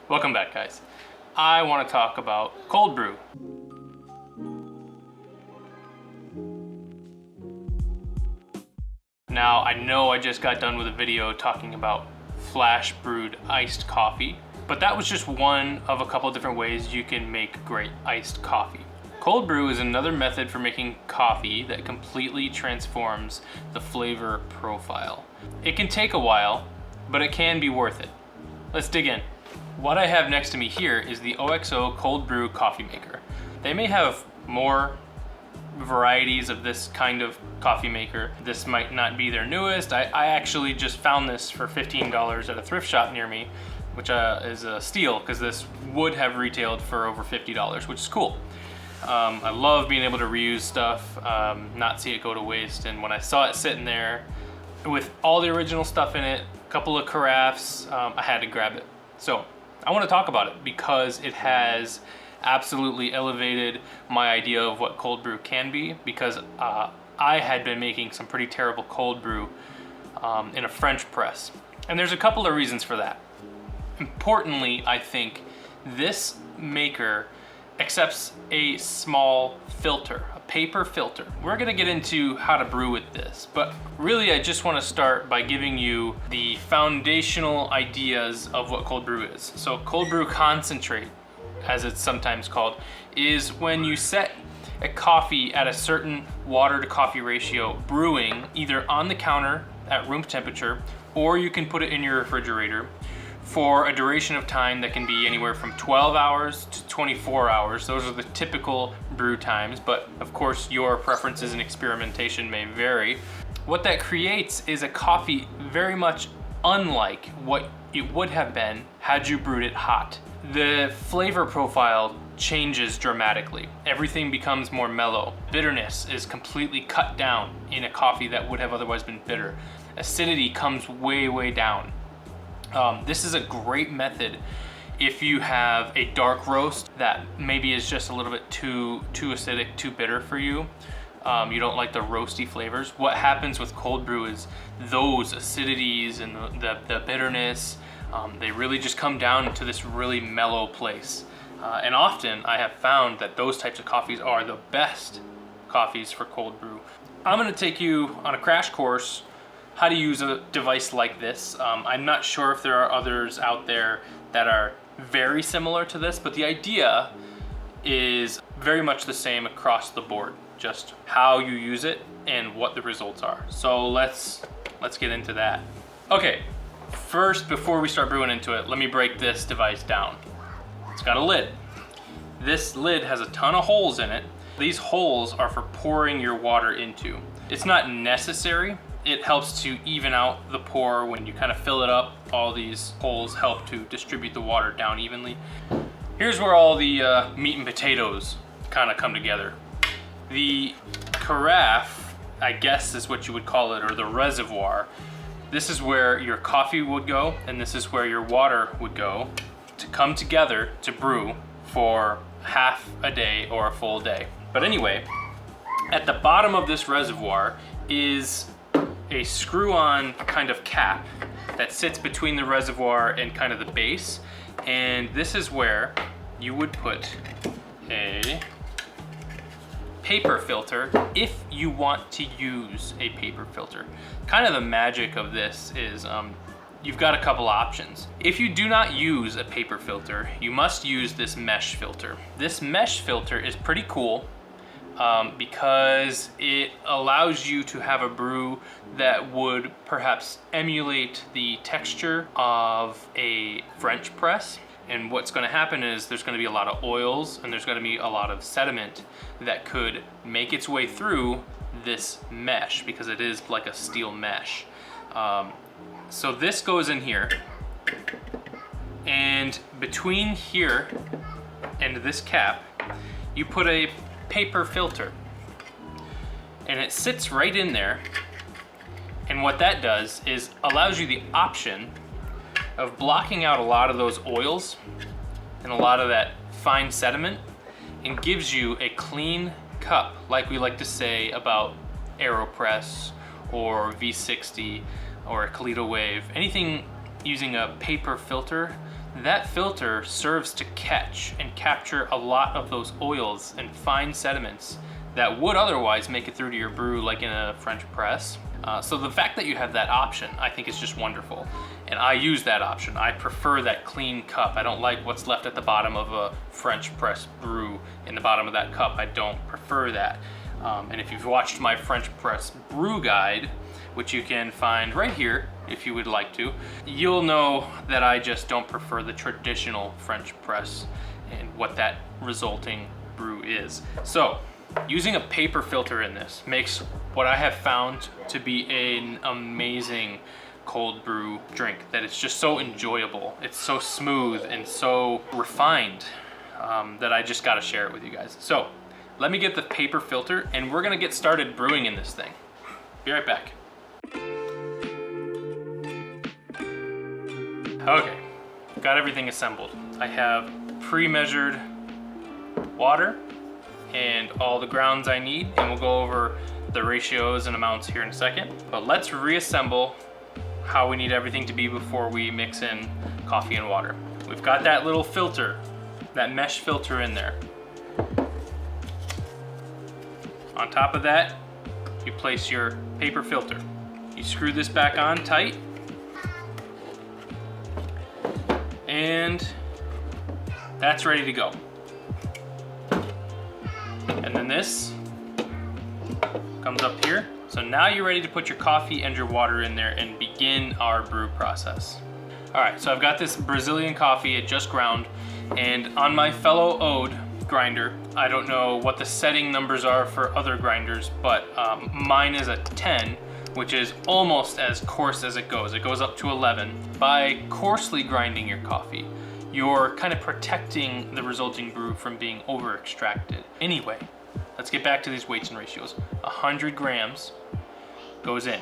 Welcome back, guys. I want to talk about cold brew. Now, I know I just got done with a video talking about flash brewed iced coffee, but that was just one of a couple different ways you can make great iced coffee. Cold brew is another method for making coffee that completely transforms the flavor profile. It can take a while, but it can be worth it. Let's dig in. What I have next to me here is the OXO cold brew coffee maker. They may have more varieties of this kind of coffee maker. This might not be their newest. I actually just found this for $15 at a thrift shop near me, which is a steal because this would have retailed for over $50, which is cool. I love being able to reuse stuff, not see it go to waste. And when I saw it sitting there with all the original stuff in it, a couple of carafes, I had to grab it. So I want to talk about it because it has absolutely elevated my idea of what cold brew can be, because I had been making some pretty terrible cold brew in a French press. And there's a couple of reasons for that. Importantly, I think this maker accepts a small filter, a paper filter. We're gonna get into how to brew with this, but really I just wanna start by giving you the foundational ideas of what cold brew is. So cold brew concentrate, as it's sometimes called, is when you set a coffee at a certain water to coffee ratio, brewing either on the counter at room temperature, or you can put it in your refrigerator for a duration of time that can be anywhere from 12 hours to 24 hours. Those are the typical brew times, but of course your preferences and experimentation may vary. What that creates is a coffee very much unlike what it would have been had you brewed it hot. The flavor profile changes dramatically. Everything becomes more mellow. Bitterness is completely cut down in a coffee that would have otherwise been bitter. Acidity comes way down. This is a great method if you have a dark roast that maybe is just a little bit too acidic, too bitter for you. You don't like the roasty flavors. What happens with cold brew is those acidities and the bitterness, they really just come down to this really mellow place. And often I have found that those types of coffees are the best coffees for cold brew. I'm gonna take you on a crash course how to use a device like this. I'm not sure if there are others out there that are very similar to this, but the idea is very much the same across the board, just how you use it and what the results are. So let's get into that. Okay, first, before we start brewing into it, let me break this device down. It's got a lid. This lid has a ton of holes in it. These holes are for pouring your water into. It's not necessary. It helps to even out the pour. When you kind of fill it up, all these holes help to distribute the water down evenly. Here's where all the meat and potatoes kind of come together. The carafe, I guess is what you would call it, or the reservoir, this is where your coffee would go, and this is where your water would go to come together to brew for half a day or a full day. But anyway, at the bottom of this reservoir is a screw-on kind of cap that sits between the reservoir and kind of the base. And this is where you would put a paper filter if you want to use a paper filter. Kind of the magic of this is you've got a couple options. If you do not use a paper filter, you must use this mesh filter. This mesh filter is pretty cool because it allows you to have a brew that would perhaps emulate the texture of a French press. And what's going to happen is there's going to be a lot of oils and there's going to be a lot of sediment that could make its way through this mesh, because it is like a steel mesh. So this goes in here, and between here and this cap, you put a paper filter, and it sits right in there. And what that does is allows you the option of blocking out a lot of those oils and a lot of that fine sediment, and gives you a clean cup, like we like to say about AeroPress or V60 or a Kalito Wave. Anything using a paper filter, that filter serves to catch and capture a lot of those oils and fine sediments that would otherwise make it through to your brew like in a French press. So the fact that you have that option, I think is just wonderful. And I use that option. I prefer that clean cup. I don't like what's left at the bottom of a French press brew in the bottom of that cup. I don't prefer that. And if you've watched my French press brew guide, which you can find right here if you would like to, you'll know that I just don't prefer the traditional French press and what that resulting brew is. So using a paper filter in this makes what I have found to be an amazing cold brew drink, that it's just so enjoyable. It's so smooth and so refined that I just gotta share it with you guys. So let me get the paper filter and we're gonna get started brewing in this thing. Be right back. Okay, got everything assembled. I have pre-measured water and all the grounds I need, and we'll go over the ratios and amounts here in a second. But let's reassemble how we need everything to be before we mix in coffee and water. We've got that little filter, that mesh filter in there. On top of that, you place your paper filter. You screw this back on tight, and that's ready to go. And then this comes up here. So now you're ready to put your coffee and your water in there and begin our brew process. All right, so I've got this Brazilian coffee, it just ground, and on my fellow Ode grinder, I don't know what the setting numbers are for other grinders, but mine is a 10, which is almost as coarse as it goes. It goes up to 11. By coarsely grinding your coffee, you're kind of protecting the resulting brew from being over extracted. Anyway, let's get back to these weights and ratios. 100 grams goes in.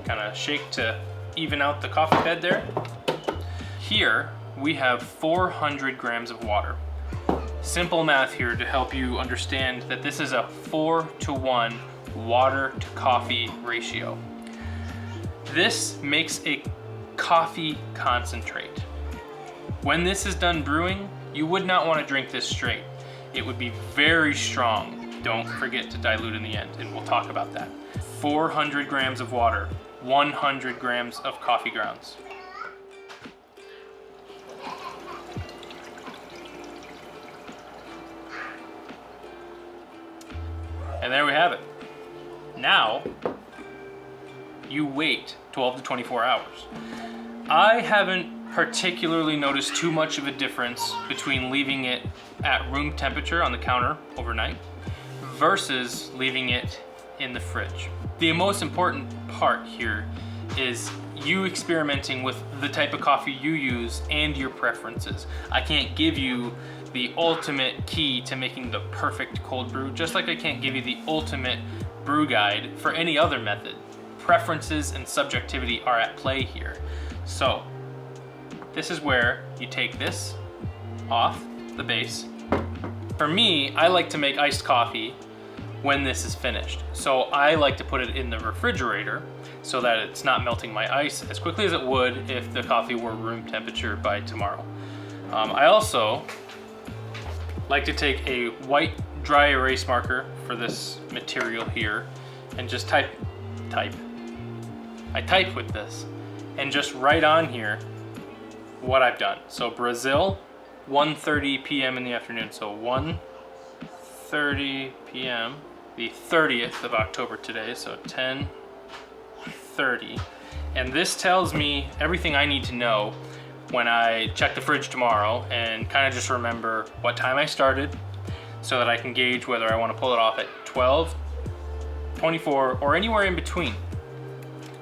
Kind of shake to even out the coffee bed there. Here we have 400 grams of water. Simple math here to help you understand that this is a 4-to-1 water to coffee ratio. This makes a coffee concentrate. When this is done brewing, you would not want to drink this straight. It would be very strong. Don't forget to dilute in the end, and we'll talk about that. 400 grams of water, 100 grams of coffee grounds. And there we have it. Now, you wait 12 to 24 hours. I haven't particularly noticed too much of a difference between leaving it at room temperature on the counter overnight versus leaving it in the fridge. The most important part here is you experimenting with the type of coffee you use and your preferences. I can't give you the ultimate key to making the perfect cold brew, just like I can't give you the ultimate brew guide for any other method. Preferences and subjectivity are at play here. So this is where you take this off the base. For me, I like to make iced coffee when this is finished. So I like to put it in the refrigerator so that it's not melting my ice as quickly as it would if the coffee were room temperature by tomorrow. I also like to take a white dry erase marker for this material here and just type. I type with this and just write on here what I've done. So Brazil, 1:30 p.m. in the afternoon. So 1:30 p.m. the 30th of October today, so 10:30. And this tells me everything I need to know when I check the fridge tomorrow and kind of just remember what time I started so that I can gauge whether I want to pull it off at 12, 24, or anywhere in between.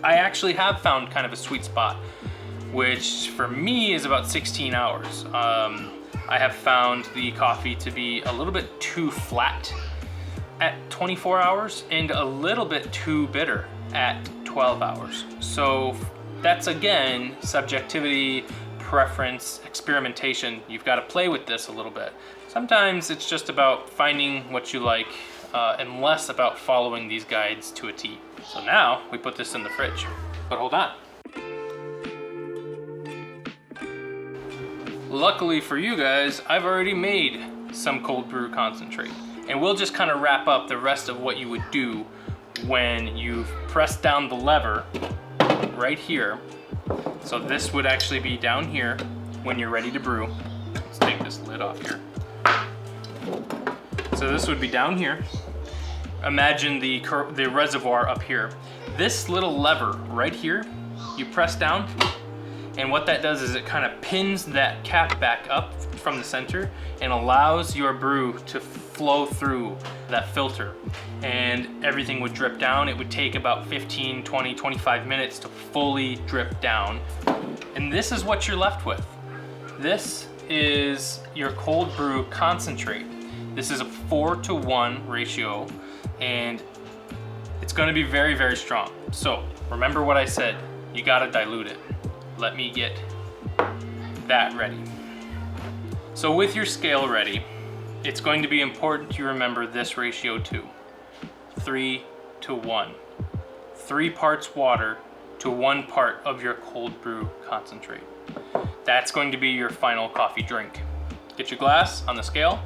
I actually have found kind of a sweet spot, which for me is about 16 hours. I have found the coffee to be a little bit too flat at 24 hours and a little bit too bitter at 12 hours. So that's, again, subjectivity, preference, experimentation. You've got to play with this a little bit. Sometimes it's just about finding what you like and less about following these guides to a T. So now we put this in the fridge. But hold on. Luckily for you guys, I've already made some cold brew concentrate. And we'll just kind of wrap up the rest of what you would do when you've pressed down the lever right here. So this would actually be down here when you're ready to brew. Let's take this lid off here. So this would be down here. Imagine the reservoir up here. This little lever right here, you press down, and what that does is it kind of pins that cap back up from the center and allows your brew to flow through that filter, and everything would drip down. It would take about 15, 20, 25 minutes to fully drip down. And this is what you're left with. This is your cold brew concentrate. This is a 4-to-1 ratio, and it's gonna be very, very strong. So remember what I said, you gotta dilute it. Let me get that ready. So with your scale ready, it's going to be important you remember this ratio too. 3-to-1. 3 parts water to 1 part of your cold brew concentrate. That's going to be your final coffee drink. Get your glass on the scale,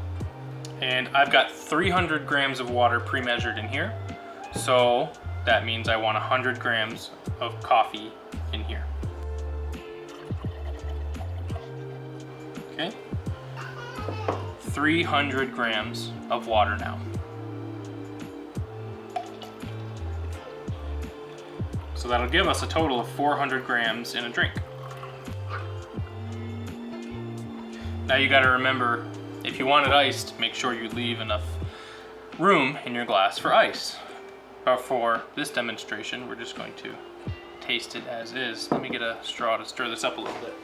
and I've got 300 grams of water pre-measured in here. So that means I want 100 grams of coffee in here. Okay, 300 grams of water now. So that'll give us a total of 400 grams in a drink. Now you gotta remember, if you want it iced, make sure you leave enough room in your glass for ice. But for this demonstration, we're just going to taste it as is. Let me get a straw to stir this up a little bit.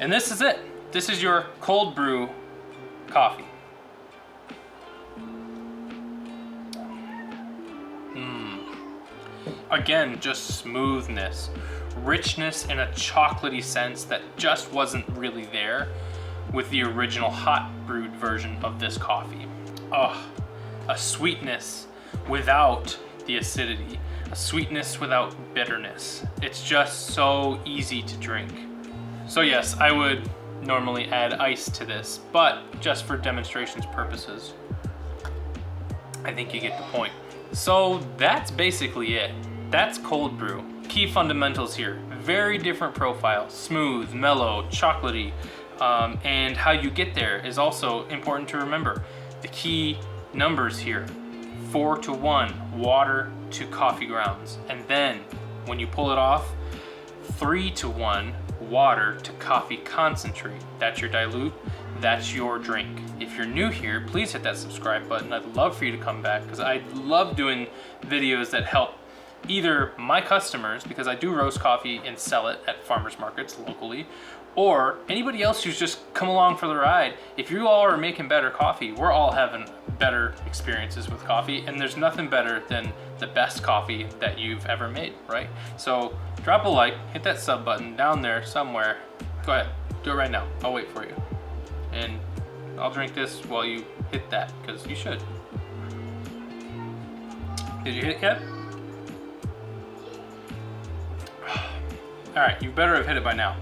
And this is it. This is your cold brew coffee. Again, just smoothness, richness in a chocolatey sense that just wasn't really there with the original hot brewed version of this coffee. Oh, a sweetness without the acidity, a sweetness without bitterness. It's just so easy to drink. So yes, I would normally add ice to this, but just for demonstrations purposes, I think you get the point. So that's basically it. That's cold brew. Key fundamentals here, very different profile, smooth, mellow, chocolatey, and how you get there is also important to remember. The key numbers here, 4-to-1 water to coffee grounds, and then when you pull it off, 3-to-1 water to coffee concentrate. That's your dilute, that's your drink. If you're new here, please hit that subscribe button. I'd love for you to come back because I love doing videos that help either my customers, because I do roast coffee and sell it at farmers markets locally, or anybody else who's just come along for the ride. If you all are making better coffee, we're all having better experiences with coffee, and there's nothing better than the best coffee that you've ever made, right? So drop a like, hit that sub button down there somewhere. Go ahead, do it right now. I'll wait for you. And I'll drink this while you hit that, because you should. Did you hit it yet? All right, you better have hit it by now.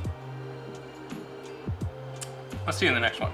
Let's see you in the next one.